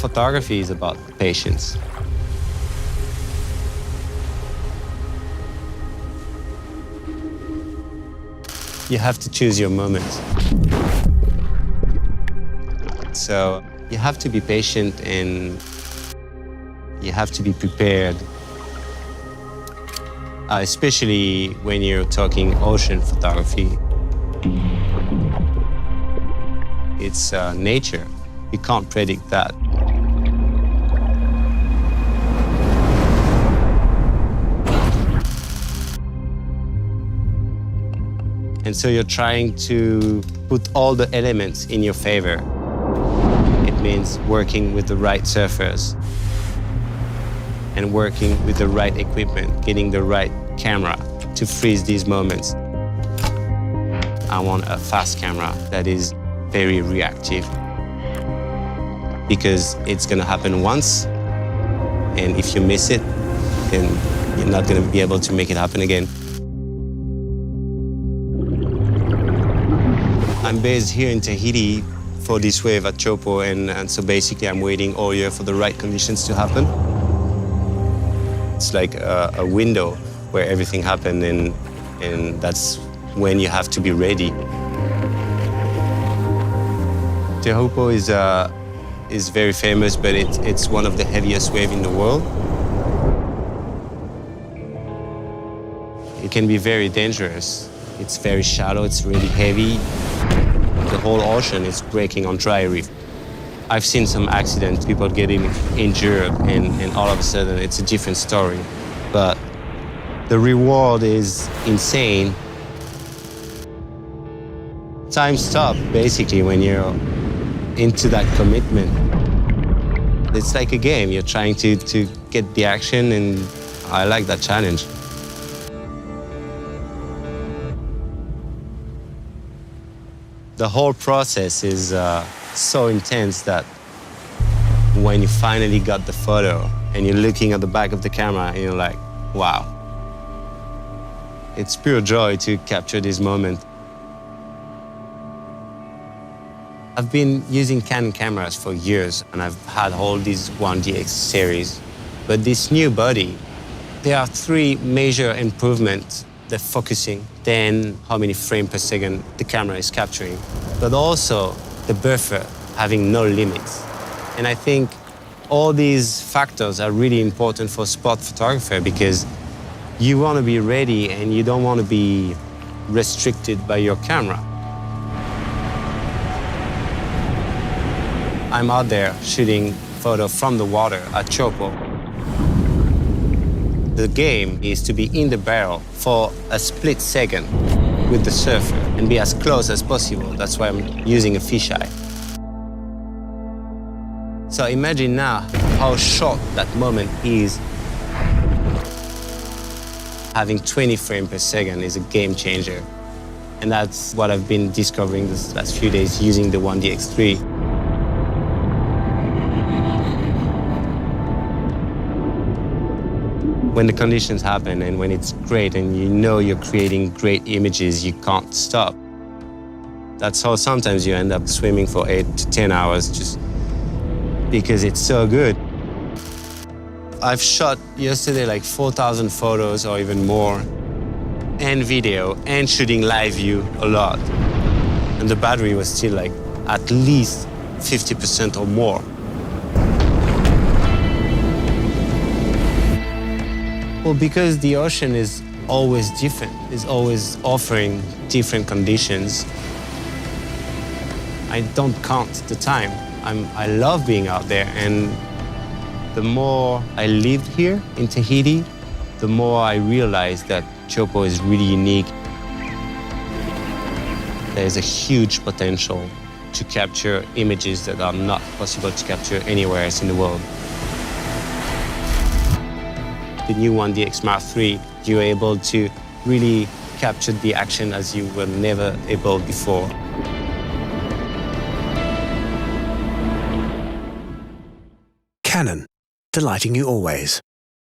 Photography is about patience. You have to choose your moments. So you have to be patient and you have to be prepared, especially when you're talking ocean photography. It's nature. You can't predict that. And so you're trying to put all the elements in your favor. It means working with the right surfers and working with the right equipment, getting the right camera to freeze these moments. I want a fast camera that is very reactive because it's gonna happen once, and if you miss it, then you're not gonna be able to make it happen again. I'm based here in Tahiti for this wave at Teahupo'o, and so basically I'm waiting all year for the right conditions to happen. It's like a window where everything happened, and that's when you have to be ready. Teahupo'o is very famous, but it's one of the heaviest waves in the world. It can be very dangerous. It's very shallow, it's really heavy. The whole ocean is breaking on dry reef. I've seen some accidents, people getting injured, and all of a sudden it's a different story. But the reward is insane. Time stops, basically, when you're into that commitment. It's like a game. You're trying to get the action, and I like that challenge. The whole process is so intense that when you finally got the photo and you're looking at the back of the camera and you're like, wow. It's pure joy to capture this moment. I've been using Canon cameras for years, and I've had all these 1DX series. But this new body, there are 3 major improvements: the focusing, then how many frames per second the camera is capturing, but also the buffer having no limits. And I think all these factors are really important for sport photographer because you want to be ready and you don't want to be restricted by your camera. I'm out there shooting photo from the water at Teahupo'o. The game is to be in the barrel for a split second with the surfer and be as close as possible. That's why I'm using a fisheye. So imagine now how short that moment is. Having 20 frames per second is a game changer. And that's what I've been discovering this last few days using the 1DX3. When the conditions happen and when it's great and you know you're creating great images, you can't stop. That's how sometimes you end up swimming for 8 to 10 hours just because it's so good. I've shot yesterday like 4,000 photos or even more, and video, and shooting live view a lot. And the battery was still like at least 50% or more. Well, because the ocean is always different, is always offering different conditions. I don't count the time. I love being out there, and the more I lived here in Tahiti, the more I realized that Teahupo'o is really unique. There's a huge potential to capture images that are not possible to capture anywhere else in the world. The new 1DX Mark III, you're able to really capture the action as you were never able before. Canon, delighting you always.